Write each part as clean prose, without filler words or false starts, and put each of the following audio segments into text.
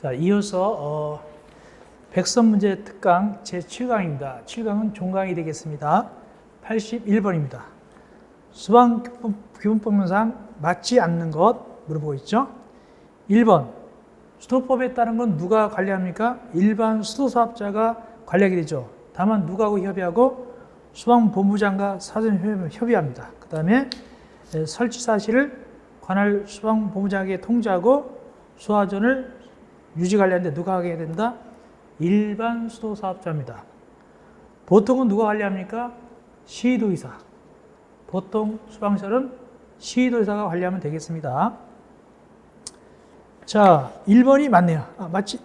자, 이어서 백선 문제 특강 제7강입니다. 7강은 종강이 되겠습니다. 81번입니다. 수방 기본법령상 맞지 않는 것 물어보고 있죠. 1번, 수도법에 따른 건 누가 관리합니까? 일반 수도사업자가 관리하게 되죠. 다만 누구하고 협의하고? 수방본부장과 사전 협의합니다. 그 다음에 설치 사실을 관할 수방본부장에게 통지하고 수화전을 유지관리하는데 누가 하게 된다? 일반 수도사업자입니다. 보통은 누가 관리합니까? 시도의사. 보통 수방시설은 시도의사가 관리하면 되겠습니다. 자, 1번이 맞네요. 맞지?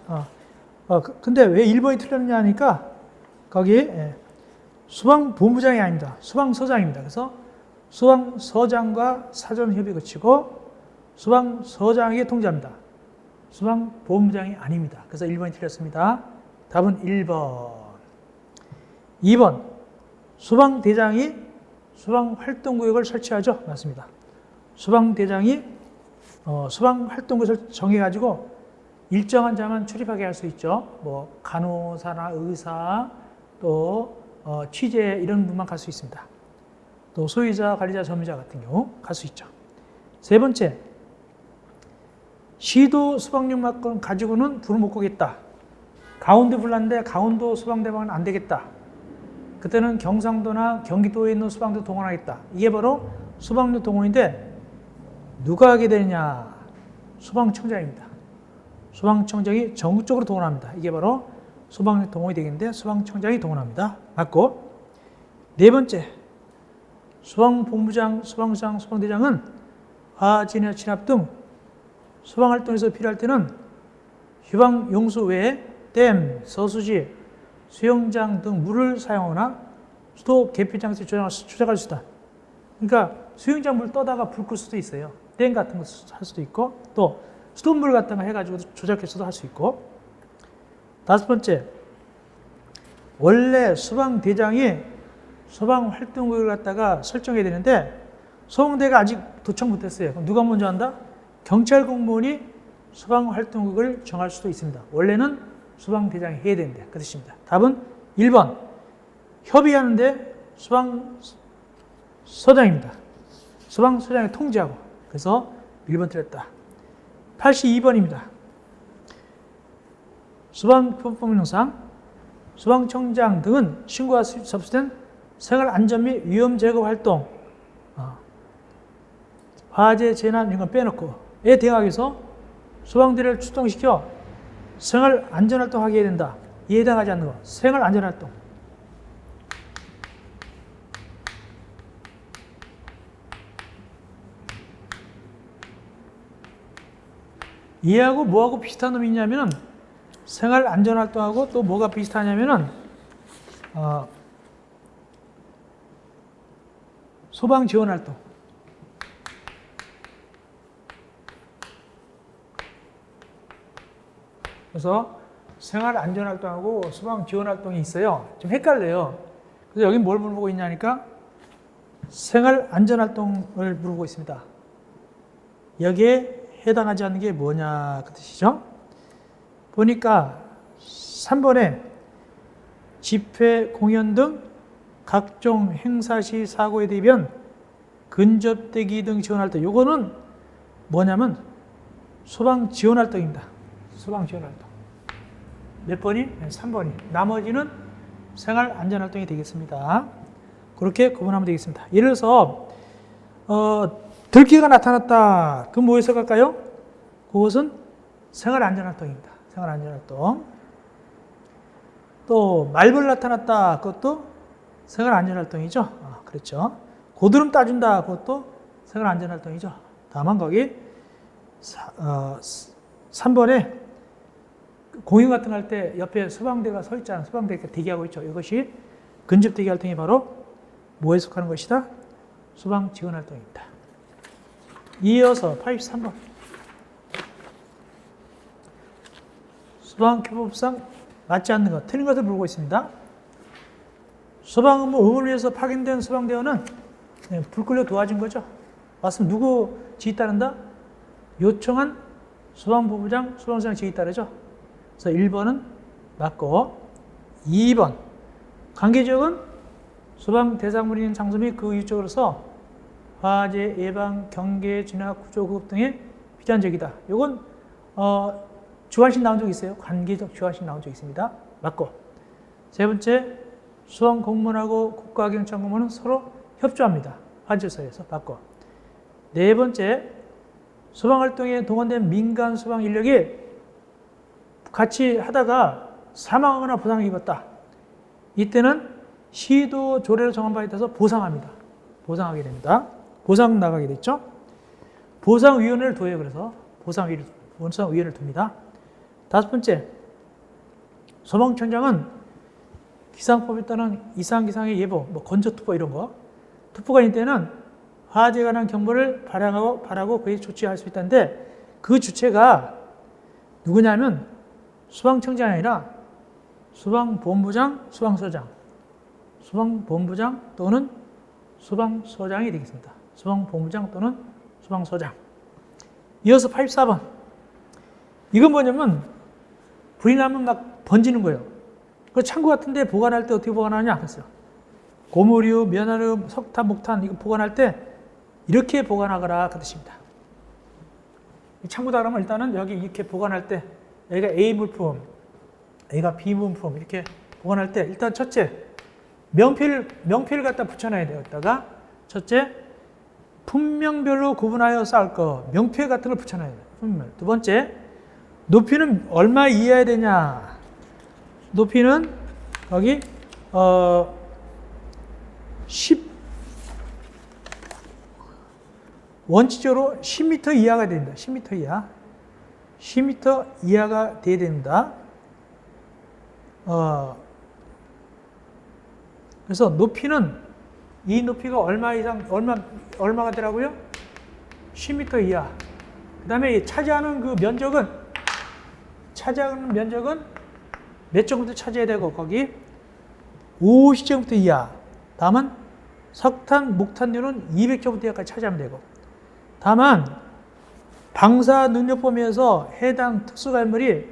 근데 왜 1번이 틀렸느냐 하니까 거기 수방본부장이 아닙니다. 수방서장입니다. 그래서 수방서장과 사전 협의 거치고 수방서장에게 통지합니다. 수방본부장이 아닙니다. 그래서 1번이 틀렸습니다. 답은 1번. 2번, 수방대장이 수방활동구역을 설치하죠. 맞습니다. 수방대장이 수방활동구역을 정해가지고 일정한 자만 출입하게 할 수 있죠. 뭐 간호사나 의사, 또 취재 이런 분만 갈 수 있습니다. 또 소유자, 관리자, 점유자 같은 경우 갈 수 있죠. 세 번째, 시도 수방용마권 가지고는 불을 못 끄겠다. 강원도 불났는데 강원도 수방대방은 안 되겠다. 그때는 경상도나 경기도에 있는 수방대 동원하겠다. 이게 바로 수방력 동원인데 누가 하게 되느냐? 수방청장입니다. 수방청장이 전국적으로 동원합니다. 이게 바로 수방력 동원이 되겠는데 수방청장이 동원합니다. 맞고, 네 번째, 수방본부장, 수방수장, 수방대장은 화진이나 진압 등 수방활동에서 필요할 때는 휴방용수 외에 댐, 서수지, 수영장 등 물을 사용하거나 수도 계피장치 조작할 수 있다. 그러니까 수영장 물 떠다가 불 끌 수도 있어요. 댐 같은 거 할 수도 있고, 또 수돗물 같은 거 해가지고 조작해서도 할 수 있고. 다섯 번째, 원래 수방대장이 수방활동구역을 갖다가 설정해야 되는데 소방대가 아직 도착 못했어요. 그럼 누가 먼저 한다? 경찰 공무원이 수방활동구역을 정할 수도 있습니다. 원래는 수방대장이 해야 되는데 그 뜻입니다. 답은 1번, 협의하는데 수방서장입니다. 수방서장이 통지하고. 그래서 1번 틀렸다. 82번입니다. 수방법령상 수방청장 등은 신고가 접수된 생활안전 및 위험 제거 활동, 화재, 재난 이런 건 빼놓고,에 대응하기 위해서 수방대를 출동시켜 생활안전활동 하게 해야 된다. 이에 해당하지 않는 거. 생활안전활동. 얘하고 뭐하고 비슷한 놈이 있냐면은 생활안전활동하고 또 뭐가 비슷하냐면은 소방지원활동. 그래서 생활안전활동하고 소방지원활동이 있어요. 좀 헷갈려요. 그래서 여기 뭘 물어보고 있냐니까 생활안전활동을 물어보고 있습니다. 여기에 해당하지 않는 게 뭐냐 그 뜻이죠. 보니까 3번에 집회, 공연 등 각종 행사 시 사고에 대비한 근접대기 등 지원활동. 요거는 뭐냐면 소방지원활동입니다. 소방지원활동. 몇 번이? 3번이. 나머지는 생활안전활동이 되겠습니다. 그렇게 구분하면 되겠습니다. 예를 들어서 들기가 나타났다. 그럼 뭐에서 갈까요? 그것은 생활안전활동입니다. 생활안전활동. 또 말벌 나타났다. 그것도 생활안전활동이죠. 그렇죠. 고드름 따준다. 그것도 생활안전활동이죠. 다만 거기 3번에 공연 같은 거 할 때 옆에 소방대가 서 있잖아요. 소방대가 대기하고 있죠. 이것이 근접대기 활동이 바로 뭐에 속하는 것이다? 소방지원활동입니다. 이어서 83번. 소방규범법상 맞지 않는 것, 틀린 것을 물어보고 있습니다. 소방업무 의무를 위해서 파견된 소방대원은 불 끌려 도와준 거죠. 맞으면 누구 지휘 따른다? 요청한 소방본부장, 소방서장 지휘 따르죠. 그래서 1번은 맞고 2번 관계지역은 소방 대상물이 있는 장소 및 그 이쪽으로서 화재 예방, 경계, 진화, 구조, 구급 등의 필요한 지역이다. 이건 주관식 나온 적 있어요. 관계적 주관식 나온 적 있습니다. 맞고 세 번째 소방 공무원하고 국가경찰 공무원은 서로 협조합니다. 화재소에서 맞고 네 번째 소방활동에 동원된 민간 소방 인력이 같이 하다가 사망하거나 부상을 입었다. 이때는 시도 조례로 정한 바에 따라서 보상합니다. 보상하게 됩니다. 보상 나가게 됐죠. 보상위원회를 둬요. 그래서 보상위원회를 둡니다. 다섯 번째, 소방청장은 기상법에 따른 이상기상의 예보, 건조특보 이런 거, 특보가 있는 때는 화재에 관한 경보를 발하고 그에 조치할 수 있다는데 그 주체가 누구냐면 소방청장이 아니라 소방본부장, 소방본부장 또는 소방서장이 되겠습니다. 소방본부장 또는 소방서장. 이어서 84번. 이건 뭐냐면 불이 나면 막 번지는 거예요. 그 창고 같은 데 보관할 때 어떻게 보관하냐 하겠어요. 고무류, 면화류, 석탄, 목탄 이거 보관할 때 이렇게 보관하거라 그 뜻입니다. 창고다 그러면 일단은 여기 이렇게 보관할 때 여기가 A 물품, 여기가 B 물품 이렇게 보관할 때 일단 첫째 명필을 갖다 붙여놔야 돼요. 여기다가 첫째 품명별로 구분하여 쌓을 거 명필 같은 걸 붙여놔야 돼요. 품명. 두 번째 높이는 얼마 이해해야 되냐. 높이는 여기 10 원칙적으로 10m 이하가 됩니다. 10m 이하. 10m 이하가 돼야 됩니다. 그래서 높이는 이 높이가 얼마가 되라고요? 10m 이하. 그 다음에 차지하는 그 면적은 몇 제곱미터 차지해야 되고 거기 50제곱미터 이하. 다음은 석탄, 목탄류는 200제곱미터 이하까지 차지하면 되고 다만 방사 능력 범위에서 해당 특수갈물이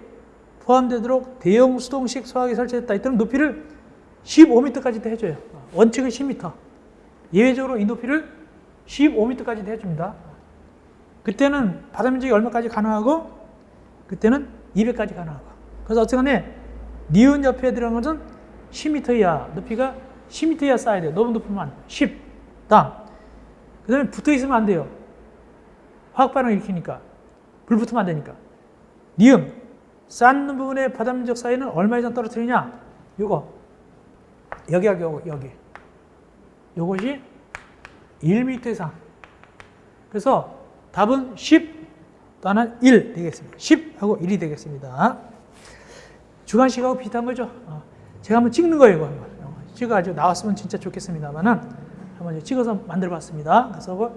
포함되도록 대형 수동식 소화기 설치됐다. 이때는 높이를 15m까지 해줘요. 원칙은 10m. 예외적으로 이 높이를 15m까지 해줍니다. 그때는 바다 면적이 얼마까지 가능하고 그때는 200까지 가능하고. 그래서 어쨌든 니은 옆에 들어간 것은 10m 이하, 높이가 10m 이하 쌓아야 돼요. 너무 높으면 안 돼요. 10. 다음. 그 다음에 붙어 있으면 안 돼요. 화학 반응을 일으키니까. 불 붙으면 안 되니까. 니은. 쌓는 부분의 바다 면적 사이는 얼마 이상 떨어뜨리냐? 여기. 요것이 1m 이상. 그래서 답은 10 또는 1 되겠습니다. 10하고 1이 되겠습니다. 주관식하고 비슷한 거죠. 제가 한번 찍는 거예요. 이거 한번. 찍어가지고 나왔으면 진짜 좋겠습니다만은 한번 찍어서 만들어 봤습니다. 그래서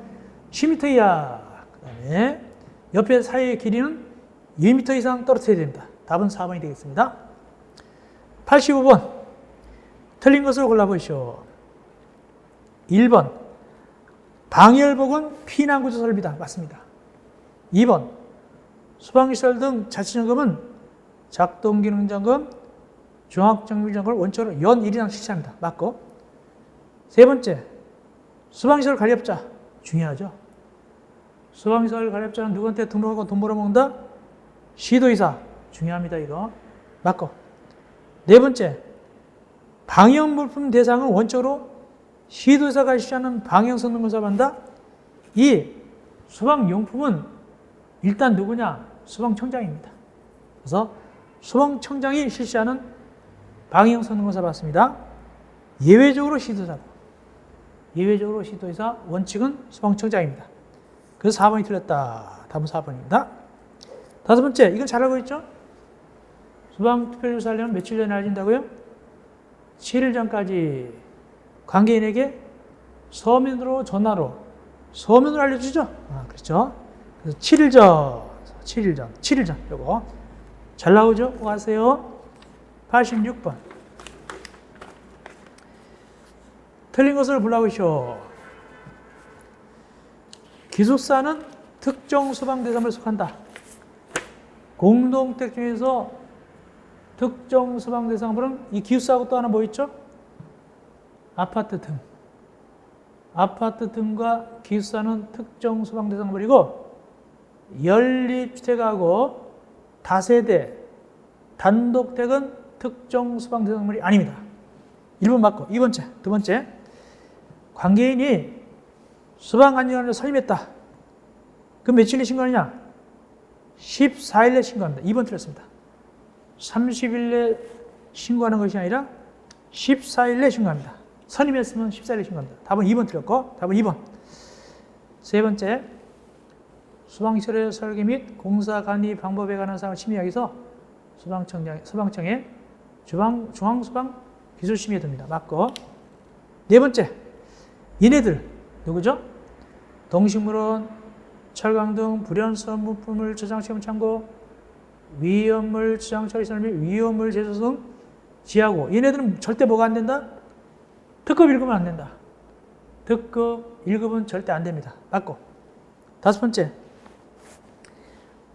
10m 이하. 그 다음에 옆에 사이의 길이는 2m 이상 떨어뜨려야 됩니다. 답은 4번이 되겠습니다. 85번. 틀린 것을 골라보시오. 1번. 방열복은 피난구조 설비다. 맞습니다. 2번. 소방시설 등 자치점검은 작동기능점검, 종합정비점검을 원칙으로 연 1이상 실시합니다. 맞고. 세 번째. 소방시설 관리업자. 중요하죠. 소방시설 관리업자는 누구한테 등록하고 돈 벌어먹는다? 시도의사. 중요합니다. 이거. 맞고. 네 번째. 방역물품 대상은 원칙으로 시도의사가 실시하는 방역성능검사를 한다. 이 소방용품은 일단 누구냐? 소방청장입니다. 그래서 소방청장이 실시하는 방역성능검사 받습니다. 예외적으로 시도의사고. 예외적으로 시도의사, 원칙은 소방청장입니다. 그래서 4번이 틀렸다. 답은 4번입니다. 다섯 번째, 이건 잘 알고 있죠? 소방투표조사 하려면 며칠 전에 알려진다고요? 7일 전까지 관계인에게 서면으로 전화로 알려주죠? 그렇죠? 그래서 7일 전 요거 잘 나오죠? 뭐 하세요? 86번. 틀린 것을 골라보시오. 기숙사는 특정 소방 대상을 속한다. 공동택 중에서 특정 수방 대상물은 이 기숙사하고 또 하나 뭐 있죠? 아파트 등. 아파트 등과 기숙사는 특정 수방 대상물이고 연립주택하고 다세대, 단독택은 특정 수방 대상물이 아닙니다. 1번 맞고 2번째, 두 번째 관계인이 수방안전을 설립했다. 그럼 며칠에 신고하느냐? 14일에 신고합니다. 2번 틀렸습니다. 30일에 신고하는 것이 아니라 14일에 신고합니다. 선임했으면 14일에 신고합니다. 답은 2번 틀렸고 답은 2번. 세 번째, 수방시설의 설계 및 공사 관리 방법에 관한 사항을 심의하기서 소방청에 중앙소방 기술심의에 듭니다. 맞고. 네 번째, 얘네들 누구죠? 동식물원, 철강 등 불연성 물품을 저장 시험 창고, 위험물 저장 처리 시설 및 위험물 제조 등 지하고. 얘네들은 절대 뭐가 안 된다? 특급 1급은 안 된다. 특급 1급은 절대 안 됩니다. 맞고. 다섯 번째,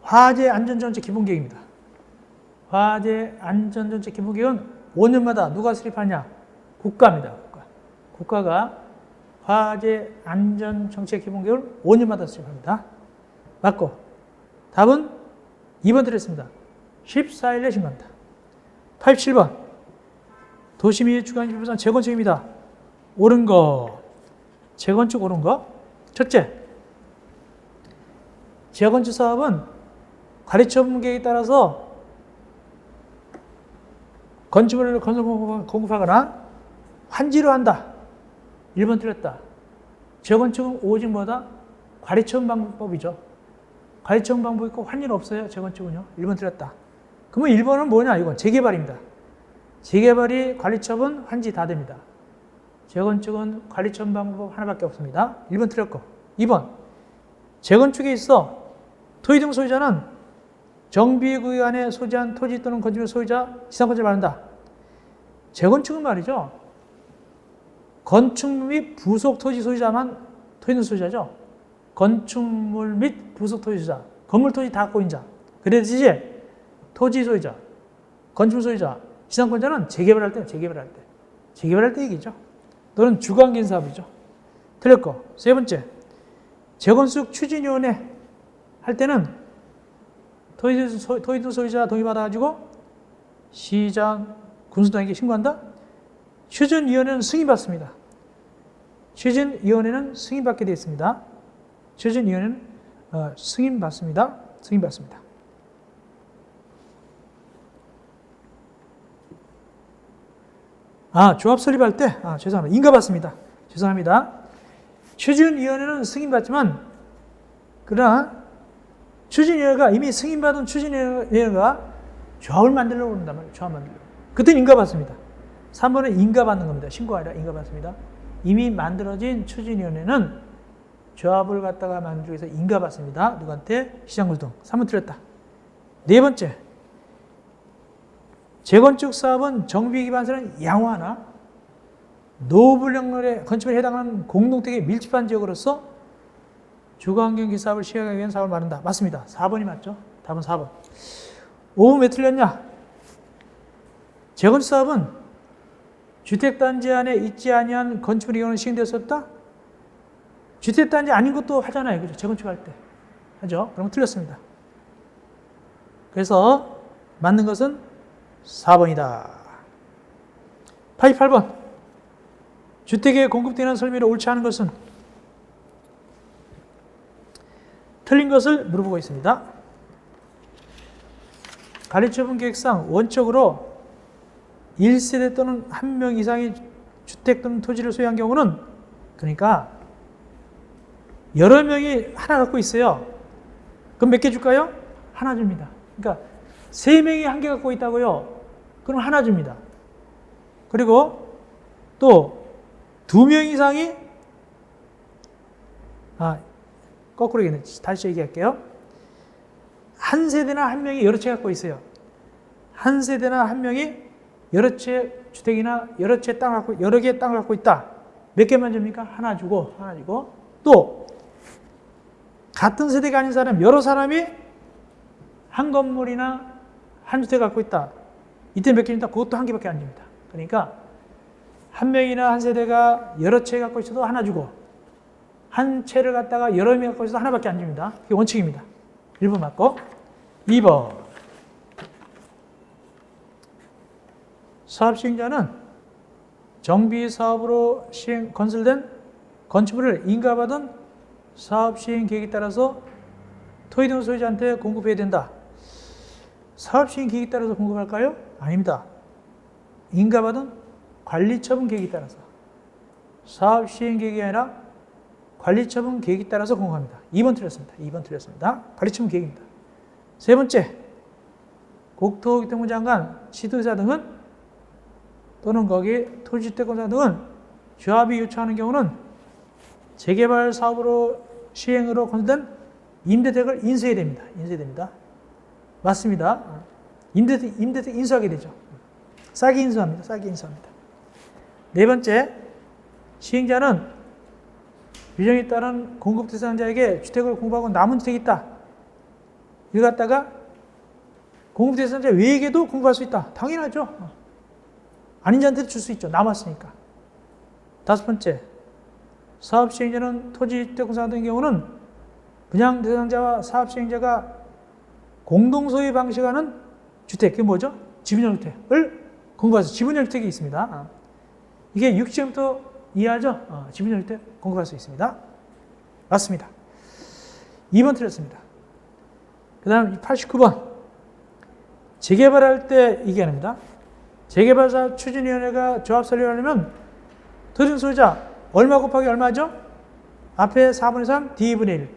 화재 안전정책 기본계획입니다. 화재 안전정책 기본계획은 5년마다 누가 수립하냐? 국가입니다. 국가가 화재 안전정책 기본계획을 5년마다 수립합니다. 맞고. 답은 2번 드렸습니다. 14일에 신고합니다. 87번. 도시 및 주간지표상 재건축입니다. 옳은 거. 재건축 옳은 거. 첫째, 재건축 사업은 관리처분 계획에 따라서 건축물을 공급하거나 환지로 한다. 1번 틀렸다. 재건축은 오직 뭐다? 관리처분 방법이죠. 관리처분 방법이 있고 환지는 없어요. 재건축은요. 1번 틀렸다. 그러면 1번은 뭐냐? 이건 재개발입니다. 재개발이 관리처분, 환지 다 됩니다. 재건축은 관리처분 방법 하나밖에 없습니다. 1번 틀렸고. 2번, 재건축에 있어 토지 등 소유자는 정비구역안에 소지한 토지 또는 건축물 소유자, 지상권자를 말한다. 재건축은 말이죠. 건축물 및 부속 토지 소유자만 토지 등 소유자죠. 건축물 및 부속 토지 소유자, 건물 토지 다 갖고 있는 자. 그래야지 이제 토지 소유자, 건축물 소유자, 지상권자는 재개발할 때 얘기죠. 너는 주관계인 사업이죠. 틀렸고. 세 번째, 재건축 추진위원회 할 때는 토지 등 소유자 동의받아가지고 시장, 군수당에게 신고한다. 추진위원회는 승인받습니다. 추진위원회는 승인받게 되어 있습니다. 추진위원회는 승인받습니다. 승인받습니다. 조합 설립할 때, 죄송합니다. 인가받습니다. 죄송합니다. 추진위원회는 승인받지만, 그러나 추진위원회가 이미 승인받은 추진위원회가 조합을 만들려고 그런단 말이에요. 조합 만들려고. 그때는 인가받습니다. 3번은 인가받는 겁니다. 신고가 아니라 인가받습니다. 이미 만들어진 추진위원회는 조합을 갖다가 만들기 위해서 인가받습니다. 누구한테? 시장굴동. 3번 틀렸다. 네 번째, 재건축 사업은 정비기반서는 양호하나 노후불량물의 건축물에 해당하는 공동택에 밀집한 지역으로서 주거환경기 사업을 시행하기 위한 사업을 말한다. 맞습니다. 4번이 맞죠? 답은 4번. 5번 왜 틀렸냐? 재건축 사업은 주택단지 안에 있지 아니한 건축물의 경우는 시행될 수 없다? 주택단지 아닌 것도 하잖아요. 그죠? 재건축할 때. 하죠? 그럼 틀렸습니다. 그래서 맞는 것은 4번이다. 88번. 주택에 공급되는 설비를 옳지 않은 것은? 틀린 것을 물어보고 있습니다. 관리처분 계획상 원칙으로 1세대 또는 1명 이상의 주택 또는 토지를 소유한 경우는, 그러니까 여러 명이 하나 갖고 있어요. 그럼 몇 개 줄까요? 하나 줍니다. 그러니까 3명이 한 개 갖고 있다고요? 그럼 하나 줍니다. 그리고 또 2명 이상이 거꾸로 얘기했네. 다시 얘기할게요. 한 세대나 한 명이 여러 채 갖고 있어요. 한 세대나 한 명이 여러 채 주택이나 여러 채 땅을 갖고, 여러 개의 땅을 갖고 있다. 몇 개만 줍니까? 하나 주고. 또 같은 세대가 아닌 사람, 여러 사람이 한 건물이나 한 주택 갖고 있다. 이때 몇 개입니다. 그것도 한 개밖에 안 줍니다. 그러니까 한 명이나 한 세대가 여러 채 갖고 있어도 하나 주고 한 채를 갖다가 여러 명이 갖고 있어도 하나밖에 안 줍니다. 그게 원칙입니다. 1번 맞고 2번 사업 시행자는 정비 사업으로 건설된 건축물을 인가받은 사업 시행 계획에 따라서 토지 등 소유자한테 공급해야 된다. 사업 시행 계획에 따라서 공급할까요? 아닙니다. 인가받은 관리처분 계획에 따라서. 사업 시행 계획이 아니라 관리처분 계획에 따라서 공급합니다. 2번 틀렸습니다. 2번 틀렸습니다. 관리처분 계획입니다. 세 번째, 국토교통부 장관, 시도지사 등은 또는 거기 토지주택공사 등은 조합이 요청하는 경우는 재개발 사업으로 시행으로 건설된 임대택을 인수해야 됩니다. 인수해야 됩니다. 맞습니다. 임대택 인수하게 되죠. 싸게 인수합니다. 싸게 인수합니다. 네 번째, 시행자는 규정에 따른 공급 대상자에게 주택을 공급하고 남은 주택이 있다. 이걸 갖다가 공급 대상자 외에게도 공급할 수 있다. 당연하죠. 아닌 자한테도 줄 수 있죠. 남았으니까. 다섯 번째, 사업 시행자는 토지주택공사 같은 경우는 분양 대상자와 사업 시행자가 공동 소유 방식하는 주택, 그게 뭐죠? 지분형 주택을 공급할 수, 지분형 주택이 있습니다. 이게 6시부터 이해하죠? 지분형 주택 공급할 수 있습니다. 맞습니다. 2번 틀렸습니다. 그 다음 89번. 재개발할 때 이게 아닙니다. 재개발사 추진위원회가 조합 설립을 하려면 토지 소유자 얼마 곱하기 얼마죠? 앞에 4분의 3, D분의 1.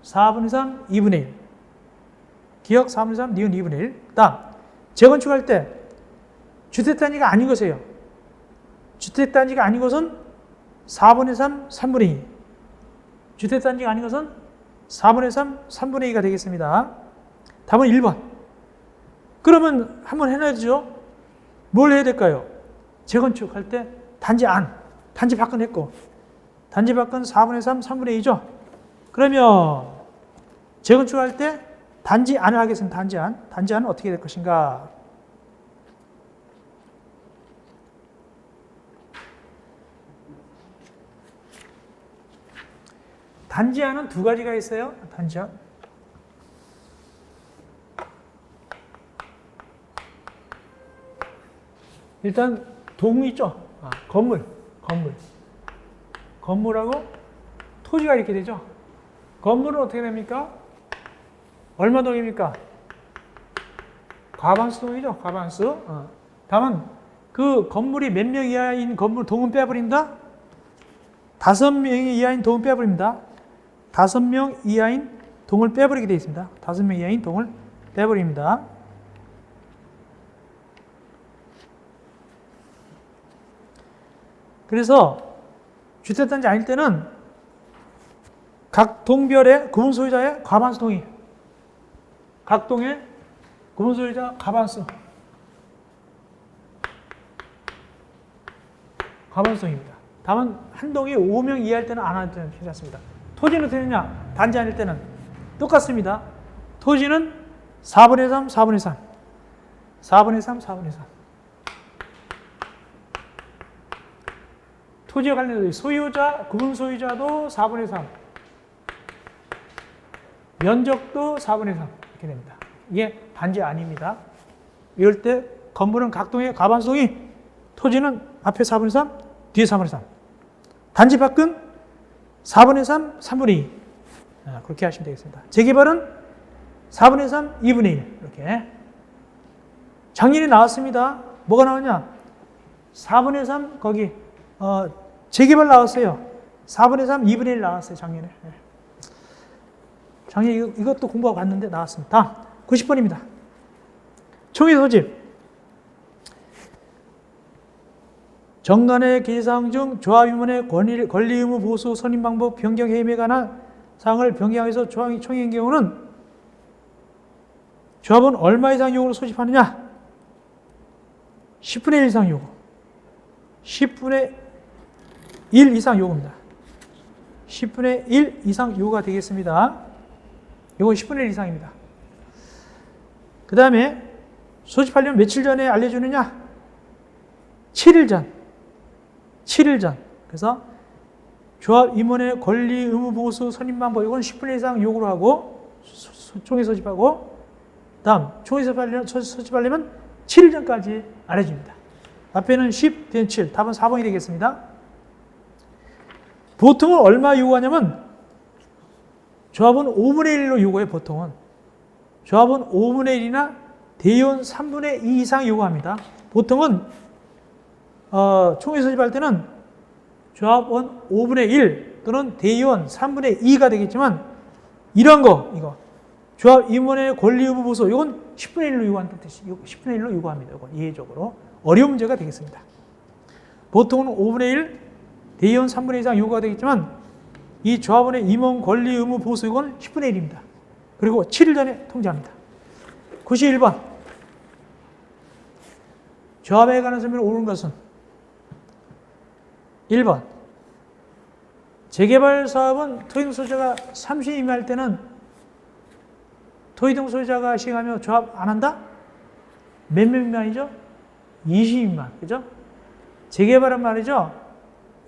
4분의 3, 2분의 1. 기억 4분의 3, 니은 2분의 1. 다음, 재건축할 때 주택단지가 아닌 것이에요. 주택단지가 아닌 것은 4분의 3, 3분의 2. 주택단지가 아닌 것은 4분의 3, 3분의 2가 되겠습니다. 답은 1번. 그러면 한번 해놔야죠. 뭘 해야 될까요? 재건축할 때 단지 안, 단지 밖은 했고, 단지 밖은 4분의 3, 3분의 2죠. 그러면 재건축할 때 단지 안을 하겠습니다. 단지 안. 단지 안은 어떻게 될 것인가? 단지 안은 두 가지가 있어요. 단지 안. 일단 동 있죠. 건물하고 토지가 이렇게 되죠. 건물은 어떻게 됩니까? 얼마 동입니까? 과반수 동이죠. 과반수. 다만 그 건물이 몇 명 이하인 건물 동은 빼버린다? 5명 이하인 동은 빼버립니다. 5명 이하인 동을 빼버리게 되어 있습니다. 5명 이하인 동을 빼버립니다. 그래서 주택단지 아닐 때는 각 동별의 구분 소유자의 과반수 동의. 각 동의 구분 소유자 과반수. 과반수 동의입니다. 다만 한 동이 5명 이하일 때는 안 할 때는 괜찮습니다. 토지는 어떻게 되느냐? 단지 아닐 때는 똑같습니다. 토지는 4분의 3, 4분의 3. 4분의 3, 4분의 3. 토지와 관련된 소유자, 구분 소유자도 4분의 3. 면적도 4분의 3. 이렇게 됩니다. 이게 단지 아닙니다. 이럴 때 건물은 각동의 과반수동이, 토지는 앞에 4분의 3, 뒤에 4분의 3. 단지 밖은 4분의 3, 3분의 2. 그렇게 하시면 되겠습니다. 재개발은 4분의 3, 2분의 1. 이렇게. 작년에 나왔습니다. 뭐가 나왔냐? 4분의 3, 거기, 재개발 나왔어요. 4분의 3, 2분의 1 나왔어요, 작년에. 작년에 이것도 공부하고 갔는데 나왔습니다. 다음, 90번입니다. 총회 소집. 정관의 기재사항 중 조합위원회 권리 의무 보수 선임 방법 변경 해임에 관한 사항을 변경해서 총회인 경우는 조합은 얼마 이상 요구를 소집하느냐? 10분의 1 이상 요구. 10분의 1 이상 요구입니다. 10분의 1 이상 요구가 되겠습니다. 요건 10분의 1 이상입니다. 그 다음에 소집하려면 며칠 전에 알려주느냐? 7일 전. 7일 전. 그래서 조합 임원의 권리, 의무, 보수, 선임만 이건 10분 이상 요구를 하고 총회 소집하고 다음 총회 소집하려면 7일 전까지 알려줍니다. 앞에는 10, 뒤에는 7. 답은 4번이 되겠습니다. 보통은 얼마 요구하냐면 조합은 5분의 1로 요구해요. 보통은. 조합은 5분의 1이나 대의원 3분의 2 이상 요구합니다. 보통은 총회 소집할 때는 조합원 5분의 1 또는 대의원 3분의 2가 되겠지만 이런 거 이거 조합 임원의 권리 의무 보수 이건 10분의 1로 요구한다는 뜻이 10분의 1로 요구합니다. 이건 이해적으로 어려운 문제가 되겠습니다. 보통은 5분의 1 대의원 3분의 2 이상 요구가 되겠지만 이 조합원의 임원 권리 의무 보수 이건 10분의 1입니다. 그리고 7일 전에 통지합니다. 91번 조합에 관한 설명을 옳은 것은 1번 재개발 사업은 토의동 소유자가 30인 임할 때는 토의동 소유자가 시행하며 조합 안 한다? 몇 명 미만이죠? 20인 미만. 그죠? 재개발은 말이죠.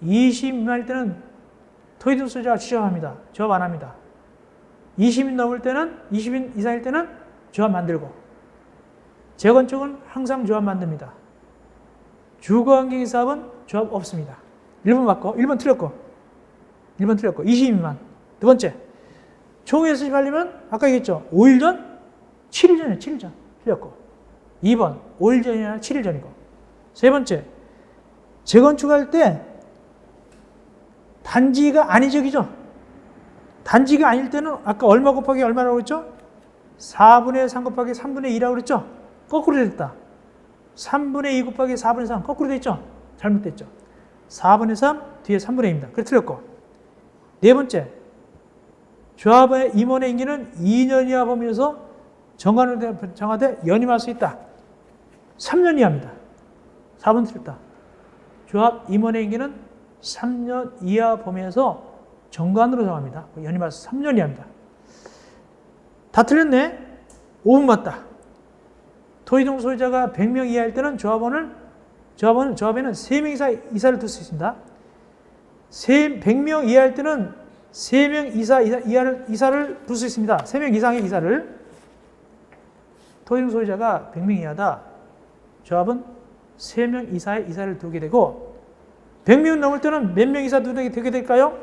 20인 미만일 때는 토의동 소유자가 취업합니다. 조합 안 합니다. 20인 넘을 때는 20인 이상일 때는 조합 만들고 재건축은 항상 조합 만듭니다. 주거환경 사업은 조합 없습니다. 1번 맞고 1번 틀렸고 1번 틀렸고 20인 미만. 두 번째 총회 소집하려면 아까 얘기했죠. 5일 전? 7일 전이에요. 7일 전. 틀렸고 2번 5일 전이나 7일 전이고 세 번째 재건축할 때 단지가 아니적이죠. 단지가 아닐 때는 아까 얼마 곱하기 얼마라고 했죠? 4분의 3 곱하기 3분의 2라고 그랬죠? 거꾸로 됐다. 3분의 2 곱하기 4분의 3 거꾸로 됐죠? 잘못됐죠. 4분의 3 뒤에 3분의 2입니다. 그래 틀렸고 네 번째 조합의 임원의 임기는 2년 이하 범위에서 정하되 연임할 수 있다. 3년 이하입니다. 4번 틀렸다. 조합 임원의 임기는 3년 이하 범위에서 정관으로 정합니다. 연임할 수 3년 이하입니다. 다 틀렸네. 5분 맞다. 토의동 소유자가 100명 이하일 때는 조합에는 3명 이사를 둘 수 있습니다. 100명 이하일 때는 3명 이사를 둘 수 있습니다. 3명 이상의 이사를. 토의동 소유자가 100명 이하다. 조합은 3명 이사의 이사를 두게 되고 100명 넘을 때는 몇 명 이사 두게 될까요?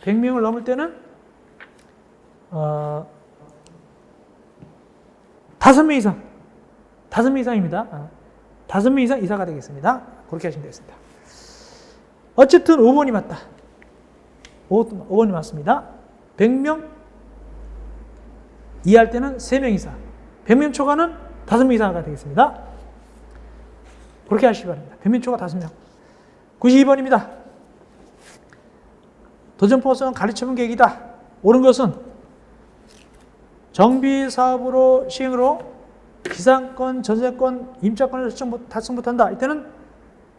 100명을 넘을 때는 5명 이상. 5명 이상입니다. 5명 이상 이사가 되겠습니다. 그렇게 하시면 되겠습니다. 어쨌든 5번이 맞다. 5번이 맞습니다. 100명 이하할 때는 3명 이상. 100명 초과는 5명 이상가 되겠습니다. 그렇게 하시기 바랍니다. 100명 초과 5명. 92번입니다. 도전포스는 가르쳐본 계획이다. 옳은 것은 정비사업으로 시행으로 기상권, 전세권, 임차권을 달성 못한다. 이때는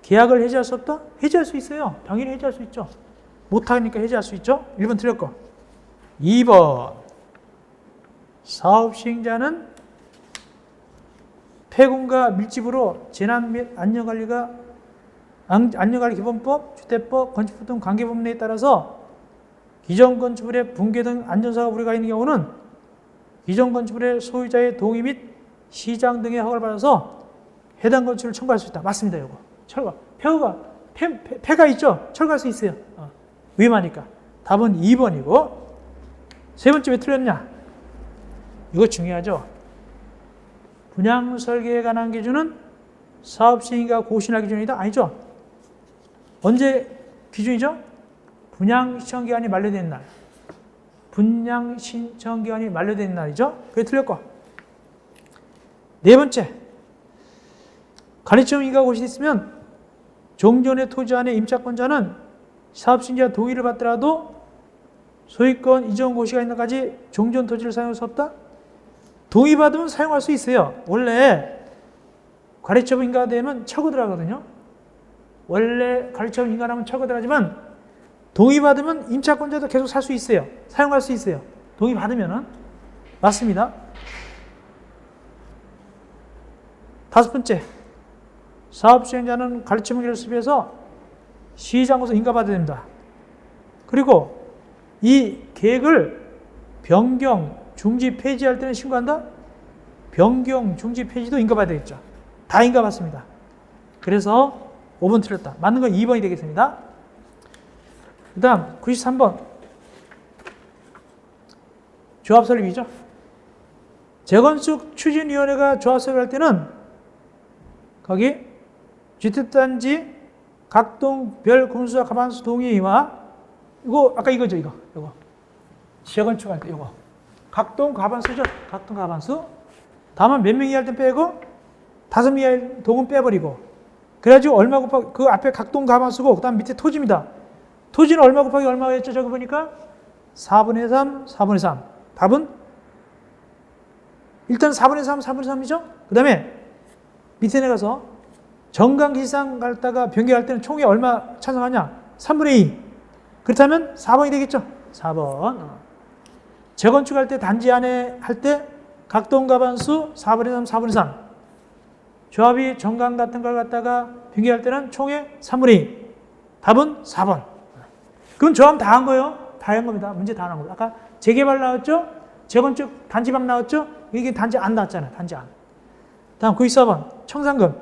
계약을 해지할 수 없다? 해지할 수 있어요. 당연히 해지할 수 있죠. 못하니까 해지할 수 있죠. 1번 틀렸고 2번 사업 시행자는 폐공과 밀집으로 재난 및 안전관리 기본법, 주택법, 건축법 등 관계법령에 따라서 기존 건축물의 붕괴 등 안전사고 우려가 있는 경우는 기존 건축물의 소유자의 동의 및 시장 등의 허가를 받아서 해당 건축을 청구할 수 있다. 맞습니다. 이거 철거. 폐가 있죠? 철거할 수 있어요. 위험하니까. 답은 2번이고 세 번째 왜 틀렸냐? 이거 중요하죠. 분양 설계에 관한 기준은 사업 시행과 고시나 기준이다? 아니죠. 언제 기준이죠? 분양 신청 기간이 만료된 날. 분양 신청 기간이 만료된 날이죠. 그게 틀렸고. 네 번째. 가리점 인가 고시 있으면 종전의 토지 안의 임차권자는 사업 시행자 동의를 받더라도 소유권 이전 고시가 있는 날까지 종전 토지를 사용할 수 없다? 동의받으면 사용할 수 있어요. 원래 가리처분 인가되면 철거들어가거든요. 원래 가리처분 인가하면 철거들어가지만 동의받으면 임차권자도 계속 살 수 있어요. 사용할 수 있어요. 동의받으면은. 맞습니다. 5번째, 사업 시행자는 가르침을 기술비해서 시장으로서 인가받아야 됩니다. 그리고 이 계획을 변경, 중지, 폐지할 때는 신고한다? 변경, 중지, 폐지도 인가받아야 되겠죠. 다 인가받습니다. 그래서 5번 틀렸다. 맞는 건 2번이 되겠습니다. 그 다음 93번 조합 설립이죠. 재건축 추진위원회가 조합 설립할 때는 거기 주택단지 각동 별 공수와 가반수 동의와 이거 아까 이거죠. 이거 재건축할 때 이거 각동 가반수죠. 각동 가반수. 다만 몇 명 이하일 때 빼고 5명 이하일 동은 빼버리고 그래가지고 얼마 곱하기 그 앞에 각동 가반수고 그 다음 밑에 토지입니다. 토지는 얼마 곱하기 얼마겠죠? 저거 보니까 4분의 3, 4분의 3. 답은 일단 4분의 3, 4분의 3이죠? 그 다음에 밑에 내가서 정강기상 갔다가 변경할 때는 총에 얼마 찬성하냐? 3분의 2. 그렇다면 4번이 되겠죠? 4번. 재건축할 때 단지 안에 할 때 각동가반수 4분의 3, 4분의 3. 조합이 정강 같은 걸 갖다가 변경할 때는 총에 3분의 2. 답은 4번. 그럼 조합 다 한 거예요? 다 한 겁니다. 문제 다 한 겁니다. 아까 재개발 나왔죠? 재건축 단지방 나왔죠? 이게 단지 안 나왔잖아요. 단지 안. 다음 94번 청산금.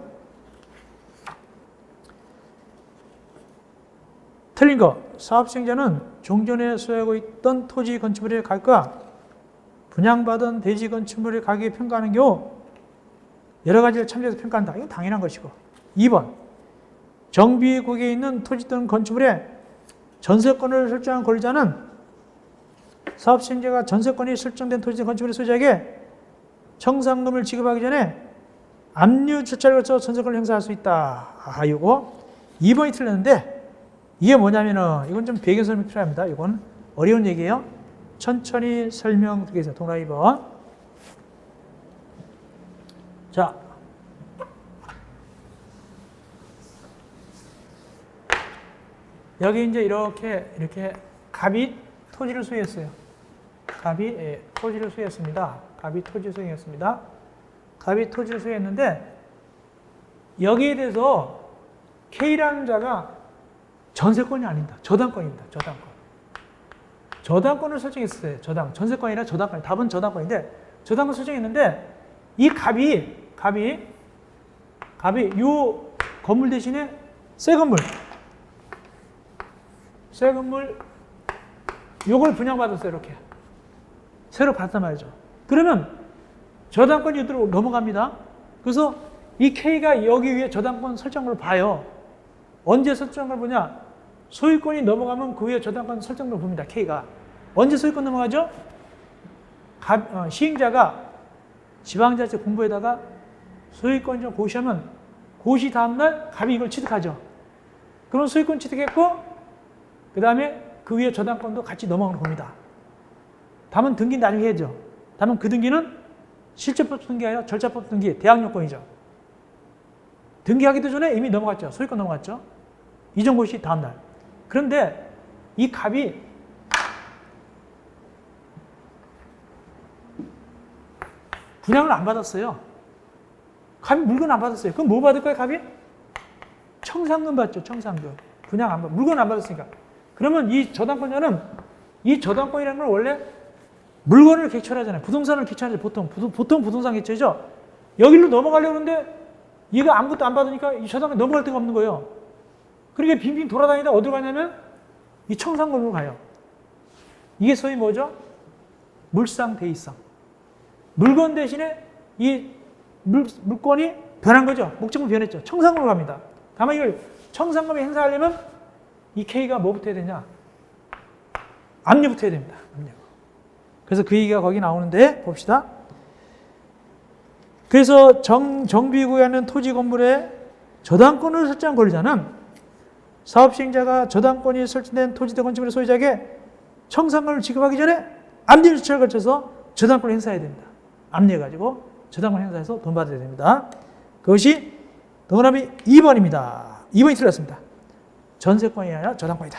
틀린 거. 사업시행자는 종전에 소유하고 있던 토지 건축물의 가격과 분양받은 대지 건축물의 가격을 평가하는 경우 여러 가지를 참조해서 평가한다. 이건 당연한 것이고. 2번. 정비구역에 있는 토지 또는 건축물의 전세권을 설정한 권리자는 사업시행자가 전세권이 설정된 토지 또는 건축물의 소유자에게 청산금을 지급하기 전에 압류 절차를 거쳐 전세권을 행사할 수 있다. 아, 이거 2번이 틀렸는데 이게 뭐냐면은 이건 좀 배경 설명이 필요합니다. 이건 어려운 얘기예요. 천천히 설명드리겠습니다. 동그라미 2번. 자, 여기 이제 이렇게 갑이 토지를 소유했어요. 갑이 토지를 소유했습니다. 갑이 토지를 소유했습니다. 갑이 토지를 소유했는데 여기에 대해서 K라는 자가 전세권이 아닙니다. 저당권입니다. 저당권. 저당권을 설정했어요. 전세권이 아니라 저당권. 답은 저당권인데 저당권 설정했는데 이 갑이 이 건물 대신에 새 건물 요걸 분양받았어요. 이렇게 새로 받단 말이죠. 그러면 저당권이 이대로 넘어갑니다. 그래서 이 K가 여기 위에 저당권 설정을 봐요. 언제 설정을 보냐? 소유권이 넘어가면 그 위에 저당권 설정을 봅니다. K가. 언제 소유권 넘어가죠? 시행자가 지방자치 공부에다가 소유권 좀 고시하면 고시 다음날 갑이 이걸 취득하죠. 그럼 소유권 취득했고 그 다음에 그 위에 저당권도 같이 넘어가는 겁니다. 다만 등기는 나중에 해야죠. 다만 그 등기는 실제법 등기 아니라 절차법 등기, 대항요건이죠. 등기하기도 전에 이미 넘어갔죠. 소유권 넘어갔죠. 이전 고시 다음날. 그런데 이 갑이 분양을 안 받았어요. 갑이 물건 안 받았어요. 그럼 뭐 받을 거예요, 갑이? 청산금 받죠, 청산금. 분양 안 받, 물건 안 받았으니까. 그러면 이 저당권자는 이 저당권이라는 건 원래 물건을 객체하잖아요. 부동산을 객체하죠, 보통 부동산 객체죠. 여기로 넘어가려고 하는데 얘가 아무것도 안 받으니까 이 저당권이 넘어갈 데가 없는 거예요. 그러니까 빙빙 돌아다니다 어디로 가냐면 이 청산금으로 가요. 이게 소위 뭐죠? 물상 대이상. 물건 대신에 이 물건이 변한 거죠. 목적은 변했죠. 청산금으로 갑니다. 다만 이걸 청산금을 행사하려면 이 K가 뭐부터 해야 되냐? 압류부터 해야 됩니다. 압류. 그래서 그 얘기가 거기 나오는데 봅시다. 그래서 정비구역에 있는 토지 건물에 저당권을 설정한 권리자는 사업시행자가 저당권이 설정된 토지 건축물의 소유자에게 청산금을 지급하기 전에 압류 절차를 거쳐서 저당권을 행사해야 됩니다. 압류해가지고 저당권 행사해서 돈 받아야 됩니다. 그것이 동그라미 2번입니다. 2번이 틀렸습니다. 전세권이 아니라 저당권이다.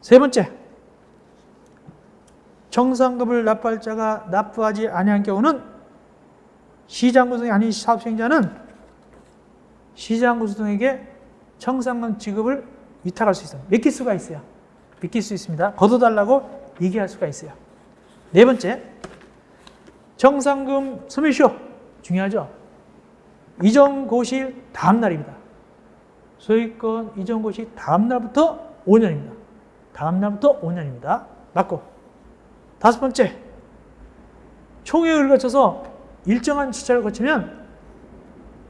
세 번째, 청산금을 납부할 자가 납부하지 아니한 경우는 시장 구성이 아닌 사업 시행자는 시장 구성에게 청산금 지급을 위탁할 수 있어요. 맡길 수가 있어요. 맡길 수 있습니다. 걷어달라고 얘기할 수가 있어요. 네 번째, 청산금 소멸시효 중요하죠. 이전 고시일 다음 날입니다. 소유권 이전 고시 다음 날부터 5년입니다. 다음 날부터 5년입니다. 맞고. 다섯 번째, 총회를 거쳐서 일정한 절차를 거치면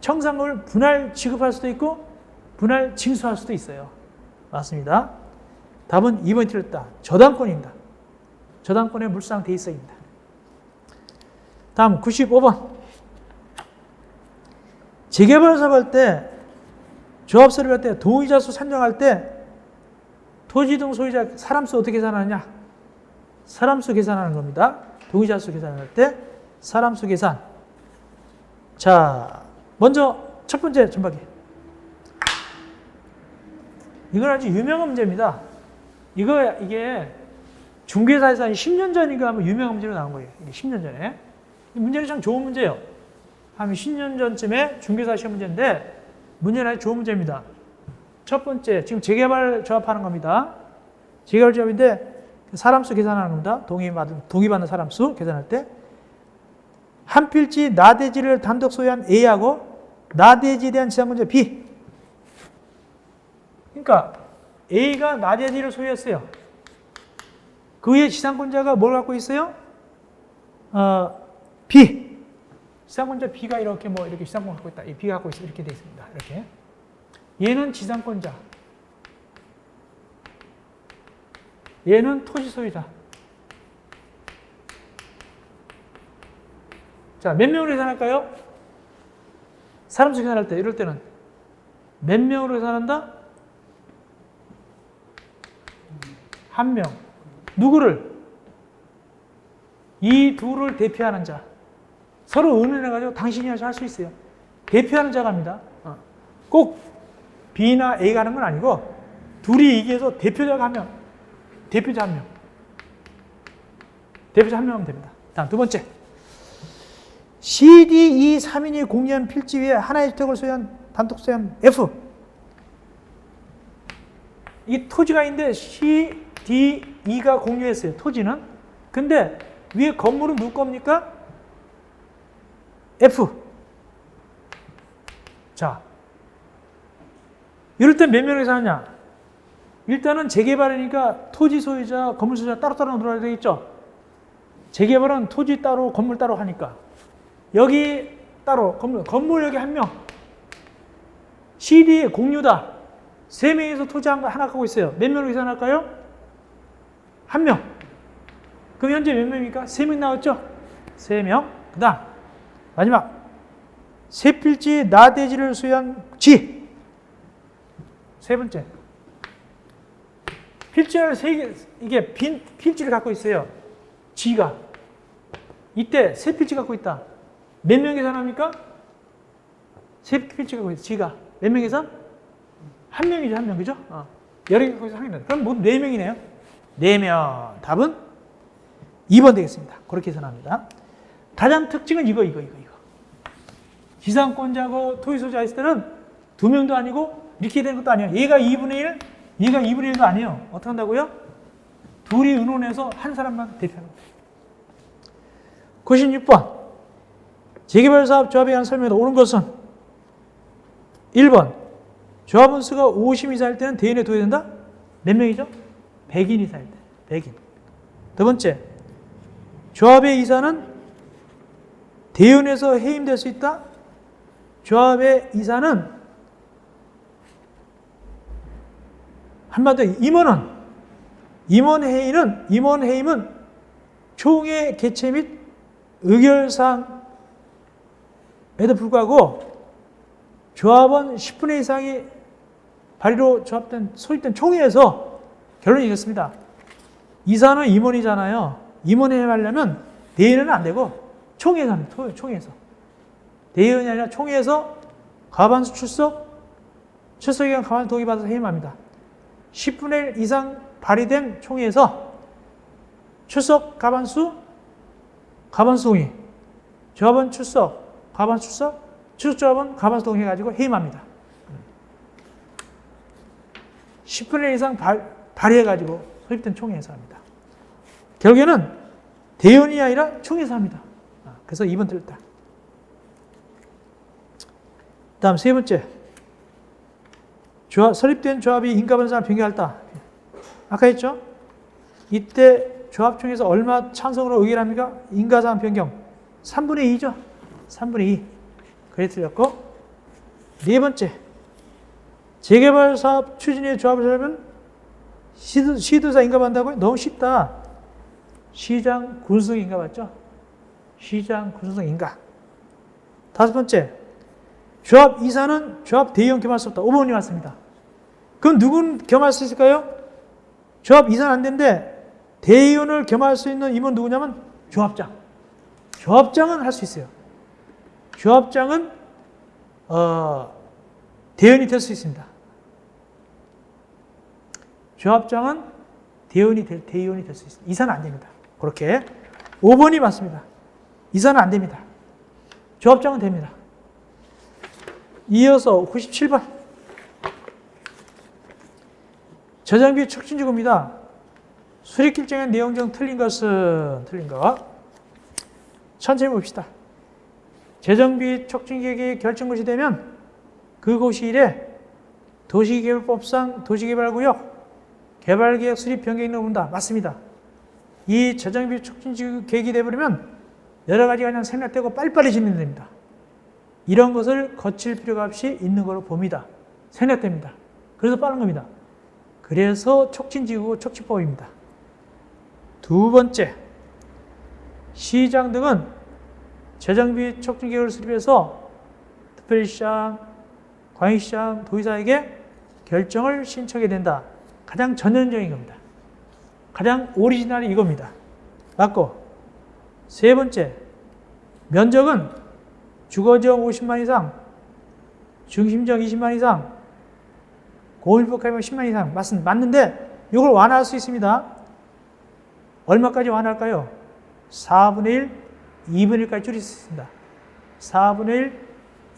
청산금을 분할 지급할 수도 있고 분할 징수할 수도 있어요. 맞습니다. 답은 2번이 틀렸다. 저당권입니다. 저당권의 물상 대의성입니다. 다음 95번. 재개발 사업할 때, 조합서를 할 때, 동의자수 산정할 때 토지 등 소유자 사람수 어떻게 계산하느냐? 사람수 계산하는 겁니다. 동의자수 계산할 때 사람수 계산. 자, 먼저 첫 번째 전박이. 이건 아주 유명한 문제입니다. 이게 중개사에서 한 10년 전인가 한번 유명한 문제로 나온 거예요. 이게 10년 전에. 이 문제는 참 좋은 문제예요. 한 10년 전쯤에 중개사 시험 문제인데 문제는 아주 좋은 문제입니다. 첫 번째, 지금 재개발 조합하는 겁니다. 재개발 조합인데 사람수 계산하는 겁니다. 동의받는 사람수 계산할 때 한 필지 나대지를 단독 소유한 A하고 나대지에 대한 지상권자 B. 그러니까 A가 나대지를 소유했어요. 그 위에 지상권자가 뭘 갖고 있어요? B. 지상권자 B가 이렇게 지상권 갖고 있다. B가 갖고 있어. 이렇게 돼 있습니다. 이렇게. 얘는 지상권자. 얘는 토지 소유자. 자, 몇 명으로 계산할까요? 사람수 계산할 때, 이럴 때는 몇 명으로 계산한다? 한 명. 누구를? 이 둘을 대표하는 자. 서로 의논해가지고 당신이 할 수 있어요. 대표하는 자가 합니다. 꼭 B나 A가 하는 건 아니고 둘이 얘기해서 대표자가 한 명. 대표자 한 명. 대표자 한 명 하면 됩니다. 다음 두 번째. C, D, E 3인이 공유한 필지 위에 하나의 주택을 소유한 단독 소유한 F. 이 토지가 있는데 C, D, E가 공유했어요. 토지는. 근데 위에 건물은 누구 겁니까? F. 자, 이럴 땐 몇 명에서 하냐? 일단은 재개발이니까 토지 소유자, 건물 소유자 따로따로 놀아야 되겠죠? 재개발은 토지 따로, 건물 따로 하니까. 여기 따로, 건물 여기 한 명. CD에 공유다. 3명에서 토지 하나 갖고 있어요. 몇 명으로 계산할까요? 한 명. 그럼 현재 몇 명입니까? 3명 나왔죠? 3명. 그 다음, 마지막. 세 필지 나대지를 소유한 G. 세 번째. 필지를 이게 빈 필지를 갖고 있어요. G가. 이때 세 필지 갖고 있다. 몇 명 계산합니까? 세 필지 갖고 있다. G가. 몇 명 계산? 한 명이죠, 한 명. 그죠? 여러 개 갖고 있어, 한 명. 그럼 모두 4명이네요. 4명. 답은 2번 되겠습니다. 그렇게 계산합니다. 가장 특징은 이거. 지상권자고 토지소유자 있을 때는 2명도 아니고 이렇게 되는 것도 아니에요. 얘가 2분의 1, 얘가 2분의 1도 아니에요. 어떻게 한다고요? 둘이 의논해서 한 사람만 대표하는 거예요. 96번. 재개발 사업 조합에 관한 설명에서 옳은 것은 1번. 조합원 수가 50 이사일 때는 대인에 도의된다? 몇 명이죠? 100인 이사일 때. 100인. 두 번째. 조합의 이사는 대의원에서 해임될 수 있다? 조합의 이사는 한마디로 임원회의는 총회 개최 및 의결사항에도 불구하고 조합원 10분의 이상이 발의로 소집된 총회에서 결론이 이렇습니다. 이사는 임원이잖아요. 임원회의 하려면 대의원은 안 되고 총회에서 합니다. 총회에서. 대의원이 아니라 총회에서 과반수 출석의견 과반수 동의받아서 해임합니다. 10분의 1 이상 발의된 총회에서 출석 과반수 동의, 조합원 출석 과반수 출석, 추석조합은 과반수 동의해가지고 해임합니다. 10분의 1 이상 발의해가지고 소집된 총회에서 합니다. 결국에는 대의원이 아니라 총회에서 합니다. 그래서 2번 틀렸다. 다음 세 번째. 설립된 조합이 인가반사를 변경할다. 아까 했죠? 이때 조합총회에서 얼마 찬성으로 의결합니까? 인가사항 변경. 3분의 2죠? 3분의 2. 그래 틀렸고. 네 번째. 재개발 사업 추진에 조합을 하려면 시도사 인가받는다고요? 너무 쉽다. 시장 군수성 인가 맞죠? 시장 군수성 인가. 다섯 번째. 조합 이사는 조합 대의원 겸할 수 없다. 5번이 왔습니다. 그럼 누군 겸할 수 있을까요? 조합 이사는 안 되는데 대의원을 겸할 수 있는 임원 누구냐면 조합장. 조합장은 할 수 있어요. 조합장은 대의원이 될 수 있습니다. 조합장은 대의원이 될 수 있습니다. 이사는 안 됩니다. 그렇게 5번이 맞습니다. 이사는 안 됩니다. 조합장은 됩니다. 이어서 97번. 재정비 촉진지구입니다. 수립길정의 내용 중 틀린 것은 틀린 거. 천천히 봅시다. 재정비 촉진계획이 결정고시 되면 그고시 이래 도시개발법상 도시개발구역 개발계획 수립 변경이 나온다. 맞습니다. 이 재정비 촉진지구 계획이 되버리면 여러 가지가 그냥 생략되고 빨리빨리 진행됩니다. 이런 것을 거칠 필요가 없이 있는 걸로 봅니다. 생략됩니다. 그래서 빠른 겁니다. 그래서 촉진지구 촉진법입니다. 두 번째, 시장 등은 재정비 촉진계획을 수립해서 특별시장, 광역시장, 도의사에게 결정을 신청해야 된다. 가장 전형적인 겁니다. 가장 오리지널이 이겁니다. 맞고, 세 번째, 면적은 주거지역 50만 이상, 중심지역 20만 이상, 고밀법하면 10만 이상 맞는데 이걸 완화할 수 있습니다. 얼마까지 완화할까요? 4분의 1, 2분의 1까지 줄일 수 있습니다. 4분의 1,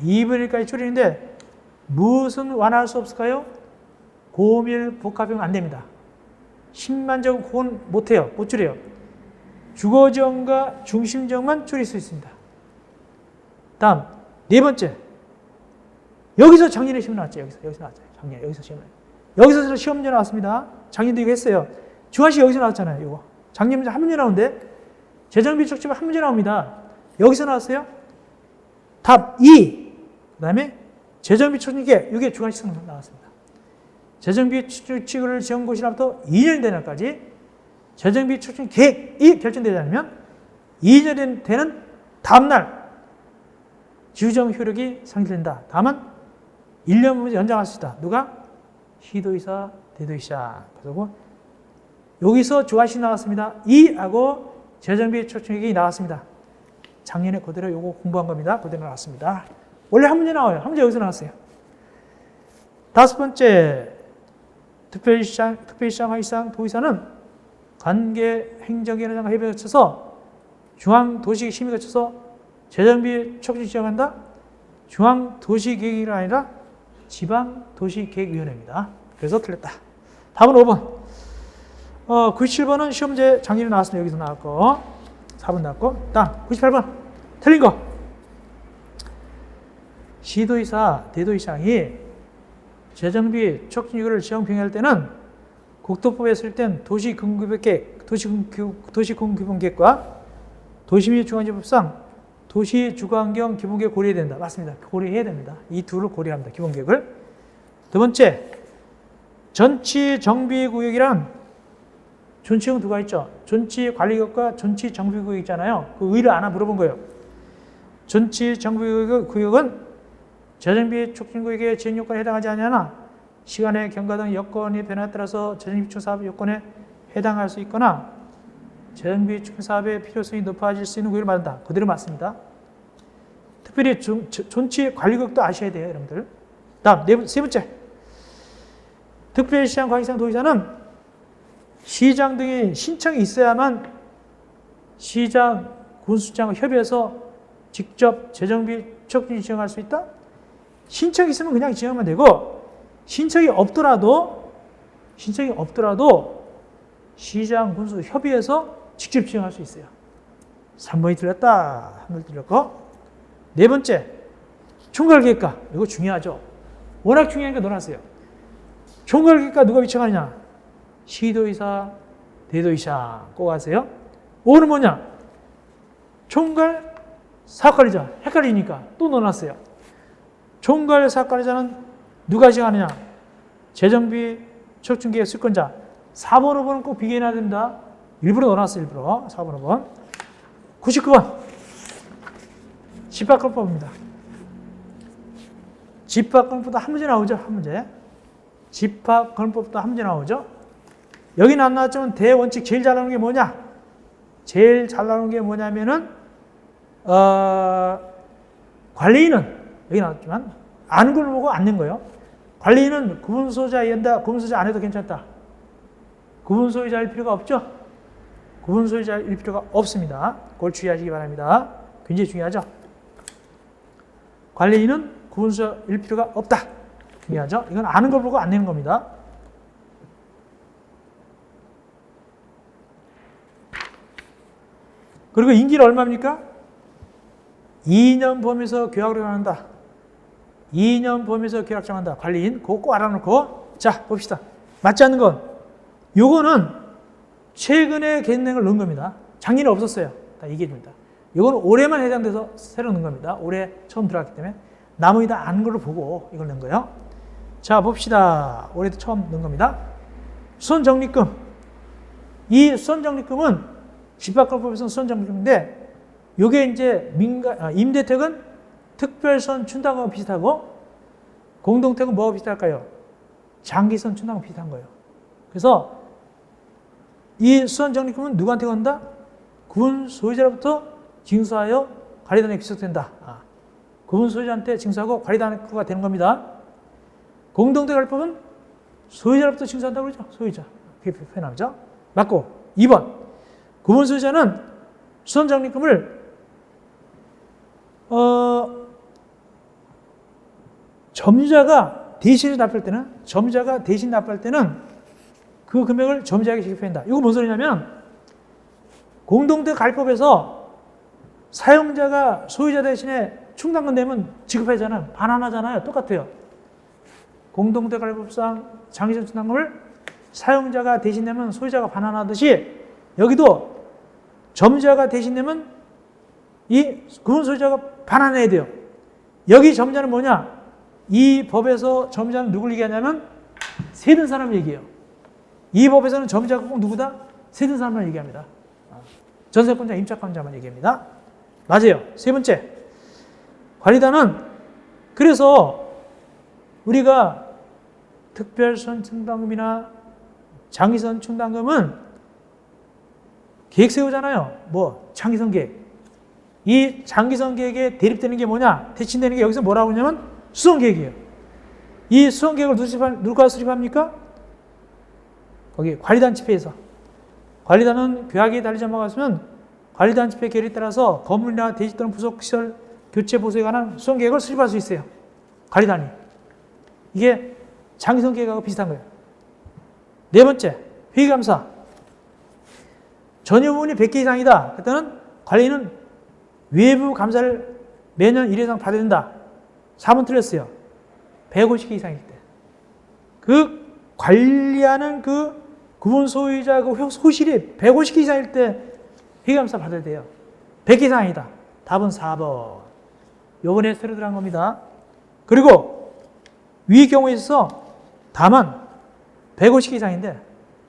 2분의 1까지 줄이는데 무슨 완화할 수 없을까요? 고밀복합형 안 됩니다. 10만 제곱 그건 못해요. 못 줄여요. 주거지역과 중심지역만 줄일 수 있습니다. 다음 네 번째. 여기서 작년에 시험 나왔죠. 여기서 나왔죠. 작년에 여기서 시험 여기서 시험 문제 나왔습니다. 작년도 이거 했어요. 중화시 여기서 나왔잖아요. 이거 작년 문제 한 문제 나오는데 재정비 촉진법 한 문제 나옵니다. 여기서 나왔어요. 답 2. 그다음에 재정비 촉진계 이게 중화시 나왔습니다. 재정비 촉진을 지원고시로부터 2년이 되는 날까지 재정비 촉진 계획이 결정되지 않으면 2년이 되는 다음 날 지구정 효력이 상실된다. 다만 1년 연장할 수 있다. 누가? 시도의사, 대도의사. 그리고 여기서 조화시 나왔습니다. 이하고 재정비 촉진계획이 나왔습니다. 작년에 그대로 요거 공부한 겁니다. 그대로 나왔습니다. 원래 한 문제 나와요. 한 문제 여기서 나왔어요. 다섯 번째, 특별시장, 광역시장, 도의사는 관계 행정위원회장과 협의를 거쳐서 중앙도시심의 거쳐서 재정비 촉진 지정한다. 중앙도시계획이 아니라 지방도시계획위원회입니다. 그래서 틀렸다. 답은 5번. 97번은 시험제 작년에 나왔습니다. 여기서 나왔고 4번 나왔고 다음 98번 틀린 거. 시도의사, 대도의장이 재정비 촉진지구를 지정 병행할 때는 국토법에 쓸 땐 도시공급계획, 도시공급기본계획과 도시및 중앙지법상 도시주거환경 기본계획 고려해야 된다. 맞습니다. 고려해야 됩니다. 이 둘을 고려합니다. 기본계획을. 두 번째, 전치정비구역이란 전치형 두가 있죠. 전치관리구역과 전치정비구역 있잖아요. 그 의를 하나 물어본 거예요. 전치정비구역은 재정비 촉진구역의 지원 요건에 해당하지 않으나 시간의 경과 등 여건의 변화에 따라서 재정비 촉진 사업 요건에 해당할 수 있거나 재정비 촉진 사업의 필요성이 높아질 수 있는 구역을 말한다. 그대로 맞습니다. 특별히 전치관리구역도 아셔야 돼요, 여러분들. 다음 세 번째. 특별시장, 광역시장, 도의사는 시장 등의 신청이 있어야만 시장, 군수장과 협의해서 직접 재정비 척준이 지정할 수 있다? 신청이 있으면 그냥 지정하면 되고 신청이 없더라도 시장 군수 협의해서 직접 지정할 수 있어요. 3번이 틀렸다. 한 번 틀렸고. 네 번째, 총괄계획과. 이거 중요하죠. 워낙 중요하니까 넣어놨어요. 총괄계획과 누가 비청하느냐? 시도의사, 대도의사 꼭 아세요? 5는 뭐냐? 총괄 사업관리자. 헷갈리니까 또 넣어놨어요. 총괄 사업관리자는 누가 지정하느냐? 재정비 척준계획 수권자. 4번, 5번은 꼭 비교해놔야 됩니다. 일부러 넣어놨어요. 일부러. 4번, 5번. 99번. 집합권법입니다. 집합권법도 한 문제 나오죠. 한 문제. 집합권법도 한 문제 나오죠. 여기는 안 나왔지만 대원칙 제일 잘 나오는 게 뭐냐? 제일 잘 나오는 게 뭐냐면은 관리인은 여기 나왔지만 아는 걸 보고 안 낸 거예요. 관리인은 구분소유자 연다. 구분소유자 안 해도 괜찮다. 구분소유자일 필요가 없죠? 구분소유자일 필요가 없습니다. 그걸 주의하시기 바랍니다. 굉장히 중요하죠? 관리인은 구분소유자일 필요가 없다. 중요하죠? 이건 아는 걸 보고 안 내는 겁니다. 그리고 임기는 얼마입니까? 2년 범위에서 계약을 정한다. 2년 범위에서 계약 정한다. 관리인, 그거 꼭 알아놓고. 자, 봅시다. 맞지 않는 건, 요거는 최근에 개정을 넣은 겁니다. 작년에 없었어요. 다 얘기해 줍니다. 요거는 올해만 해당돼서 새로 넣은 겁니다. 올해 처음 들어갔기 때문에. 나머지 다 아는 걸로 보고 이걸 넣은 거예요. 자, 봅시다. 올해도 처음 넣은 겁니다. 수선적립금. 이 수선적립금은 집합권법에서는 수선적립금인데, 요게 이제 임대택은 특별선 춘당과 비슷하고, 공동택은 뭐가 비슷할까요? 장기선 춘당과 비슷한 거예요. 그래서 이 수선적립금은 누구한테 건다? 구분 소유자로부터 징수하여 관리단에 귀속된다. 구분 소유자한테 징수하고 관리단가 되는 겁니다. 공동택 관리법은 소유자로부터 징수한다고 그러죠. 소유자. 그게 표현하죠. 맞고. 2번. 구분 소유자는 수선적립금을 점유자가 대신 납부할 때는 그 금액을 점유자에게 지급한다. 이거 뭔 소리냐면, 공동택 관리법에서 사용자가 소유자 대신에 충당금 내면 지급하잖아요. 반환하잖아요. 똑같아요. 공동택 관리법상 장기전 충당금을 사용자가 대신 내면 소유자가 반환하듯이, 여기도 점유자가 대신 내면 이 구분 소유자가 반환해야 돼요. 여기 점유자는 뭐냐? 이 법에서 점유자는 누굴 얘기하냐면 세든 사람을 얘기해요. 이 법에서는 점유자가 꼭 누구다? 세든 사람을 얘기합니다. 전세권자, 임차권자만 얘기합니다. 맞아요. 세 번째. 관리단은, 그래서 우리가 특별선 충당금이나 장기선 충당금은 계획 세우잖아요. 뭐 장기선 계획. 이 장기선 계획에 대립되는 게 뭐냐? 대칭되는 게 여기서 뭐라고 하냐면 수선 계획이에요. 이 수선 계획을 누가 수립합니까? 거기 관리단 집회에서. 관리단은 계약에 달리 넘어갔으면 관리단 집회 계획에 따라서 건물이나 대지 또는 부속시설 교체 보수에 관한 수선 계획을 수립할 수 있어요. 관리단이. 이게 장기선 계획하고 비슷한 거예요. 네 번째, 회의감사. 전유 부분이 100개 이상이다. 그때는 관리는 외부 감사를 매년 1회 이상 받아야 된다. 4번 틀렸어요. 150개 이상일 때. 그 관리하는 그 구분 소유자 그 소실이 150개 이상일 때 회의감사 받아야 돼요. 100개 이상 아니다. 답은 4번. 요번에 새로 들어간 겁니다. 그리고 위 경우에 있어서 다만 150개 이상인데,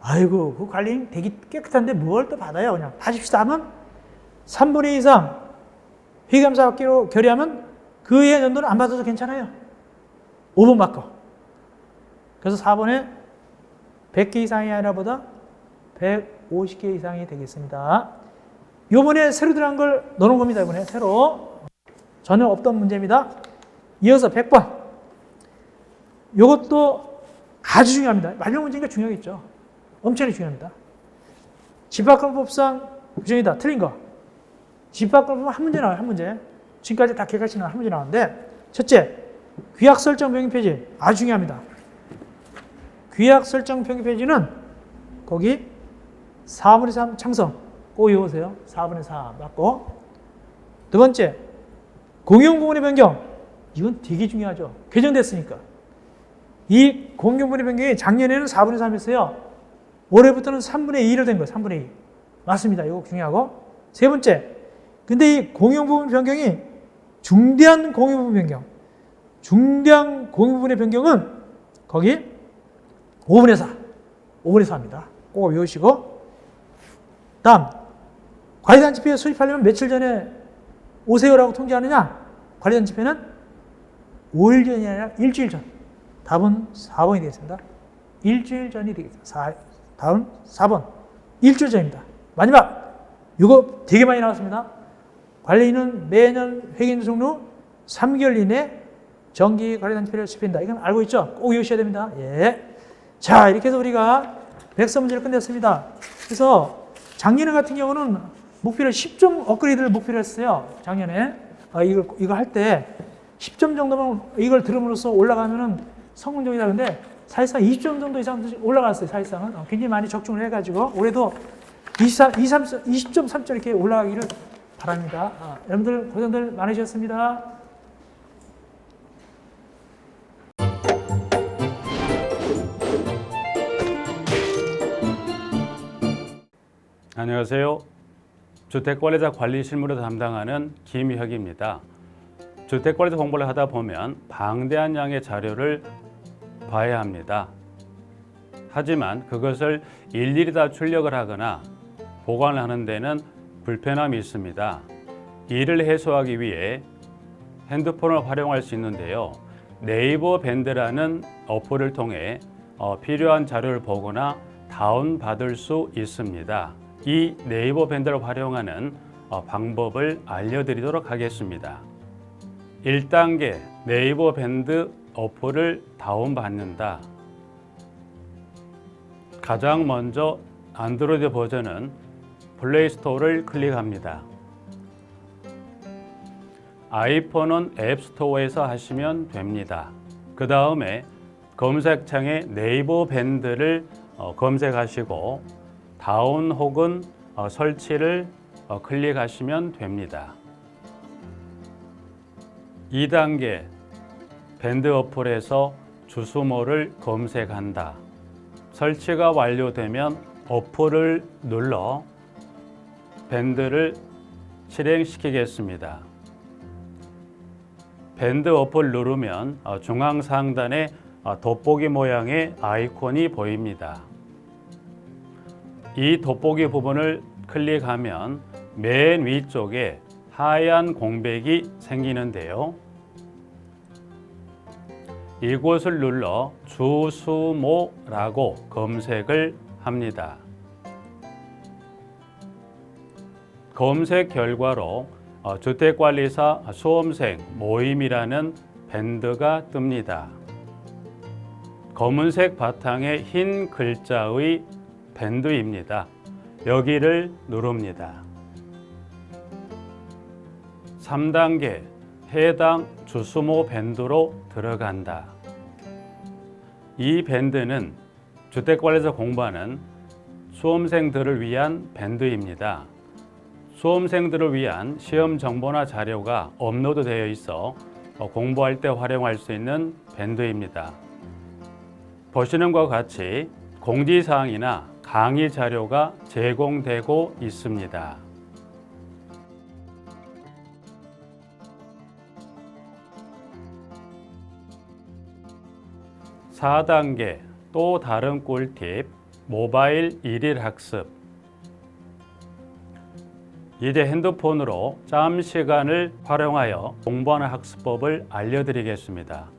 아이고, 그 관리는 되게 깨끗한데 뭘 또 받아요. 그냥 하십시다 하면 3분의 2 이상 회의감사 받기로 결의하면 그 해 연도는 안 받아도 괜찮아요. 5번 바꿔. 그래서 4번에 100개 이상이 아니라 보다 150개 이상이 되겠습니다. 요번에 새로 들어간 걸 넣어놓은 겁니다. 이번에 새로. 전혀 없던 문제입니다. 이어서 100번. 요것도 아주 중요합니다. 마지막 문제니까 중요하겠죠. 엄청나게 중요합니다. 집합권법상 규정이다. 틀린 거. 집합권법은 한 문제 나와요. 한 문제. 지금까지 다 계획하시는 한 문제 나왔는데, 첫째, 규약 설정 변경 페이지 아주 중요합니다. 규약 설정 변경 페이지는 거기 4분의 3 창성 꼭 외우세요. 4분의 4 맞고. 두 번째, 공용 부분의 변경. 이건 되게 중요하죠. 개정됐으니까. 이 공용 부분의 변경이 작년에는 4분의 3이었어요. 올해부터는 3분의 2로 된 거예요. 3분의 2. 맞습니다. 이거 중요하고. 세 번째, 근데 이 공용 부분 변경이 중대한 공용 부분 변경. 중대한 공용 부분의 변경은 거기 5분의 4. 5분의 4입니다. 꼭 외우시고. 다음, 관리단 집회 수립하려면 며칠 전에 오세요라고 통지하느냐? 관리단 집회는 5일 전이 아니라 일주일 전. 답은 4번이 되겠습니다. 일주일 전이 되겠습니다. 다음 4번. 일주일 전입니다. 마지막, 이거 되게 많이 나왔습니다. 관리인은 매년 회계인 종료 3개월 이내 정기 관리단 집회를 집행한다. 이건 알고 있죠? 꼭 외우셔야 됩니다. 예. 자, 이렇게 해서 우리가 백서 문제를 끝냈습니다. 그래서 작년 같은 경우는 목표를 10점 업그레이드를 목표로 했어요. 작년에. 이거 할 때 10점 정도면 이걸 들음으로써 올라가면은 성공적이다. 근데 사실상 20점 정도 이상 올라갔어요. 사실상은. 굉장히 많이 적중을 해가지고 올해도 20.3점 이렇게 올라가기를 바랍니다. 여러분들 고생들 많으셨습니다. 안녕하세요. 주택관리자 관리 실무를 담당하는 김혁입니다. 주택관리자 공부를 하다 보면 방대한 양의 자료를 봐야 합니다. 하지만 그것을 일일이 다 출력을 하거나 보관을 하는 데는 불편함이 있습니다. 이를 해소하기 위해 핸드폰을 활용할 수 있는데요. 네이버 밴드라는 어플을 통해 필요한 자료를 보거나 다운받을 수 있습니다. 이 네이버 밴드를 활용하는 방법을 알려드리도록 하겠습니다. 1단계 네이버 밴드 어플을 다운받는다. 가장 먼저 안드로이드 버전은 플레이스토어를 클릭합니다. 아이폰은 앱스토어에서 하시면 됩니다. 그 다음에 검색창에 네이버 밴드를 검색하시고 다운 혹은 설치를 클릭하시면 됩니다. 2단계 밴드 어플에서 주수모를 검색한다. 설치가 완료되면 어플을 눌러 밴드를 실행시키겠습니다. 밴드 어플 누르면 중앙 상단에 돋보기 모양의 아이콘이 보입니다. 이 돋보기 부분을 클릭하면 맨 위쪽에 하얀 공백이 생기는데요. 이곳을 눌러 주수모라고 검색을 합니다. 검색 결과로 주택관리사 수험생 모임이라는 밴드가 뜹니다. 검은색 바탕에 흰 글자의 밴드입니다. 여기를 누릅니다. 3단계 해당 주수모 밴드로 들어간다. 이 밴드는 주택관리사 공부하는 수험생들을 위한 밴드입니다. 수험생들을 위한 시험 정보나 자료가 업로드되어 있어 공부할 때 활용할 수 있는 밴드입니다. 보시는 것과 같이 공지사항이나 강의 자료가 제공되고 있습니다. 4단계 또 다른 꿀팁 모바일 일일 학습. 이제 핸드폰으로 짬 시간을 활용하여 공부하는 학습법을 알려드리겠습니다.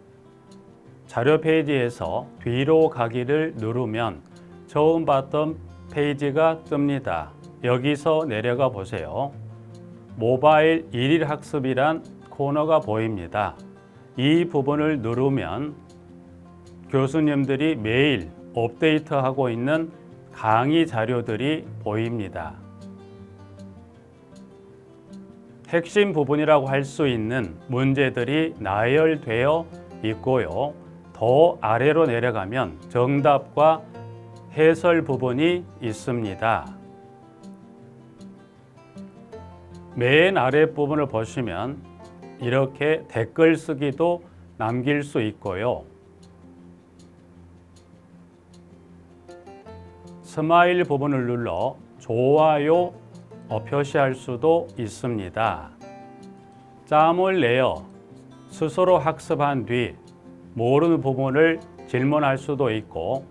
자료 페이지에서 뒤로 가기를 누르면 처음 봤던 페이지가 뜹니다. 여기서 내려가 보세요. 모바일 일일 학습이란 코너가 보입니다. 이 부분을 누르면 교수님들이 매일 업데이트하고 있는 강의 자료들이 보입니다. 핵심 부분이라고 할 수 있는 문제들이 나열되어 있고요. 더 아래로 내려가면 정답과 해설 부분이 있습니다. 맨 아랫부분을 보시면 이렇게 댓글 쓰기도 남길 수 있고요. 스마일 부분을 눌러 좋아요 표시할 수도 있습니다. 짬을 내어 스스로 학습한 뒤 모르는 부분을 질문할 수도 있고,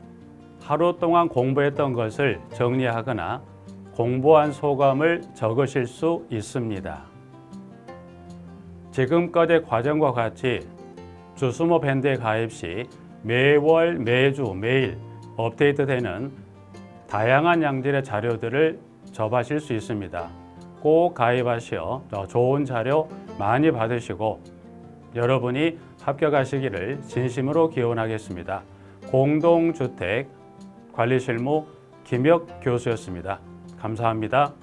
하루 동안 공부했던 것을 정리하거나 공부한 소감을 적으실 수 있습니다. 지금까지의 과정과 같이 주스모 밴드에 가입 시 매월, 매주, 매일 업데이트되는 다양한 양질의 자료들을 접하실 수 있습니다. 꼭 가입하시어 좋은 자료 많이 받으시고 여러분이 합격하시기를 진심으로 기원하겠습니다. 공동주택 관리실무 김혁 교수였습니다. 감사합니다.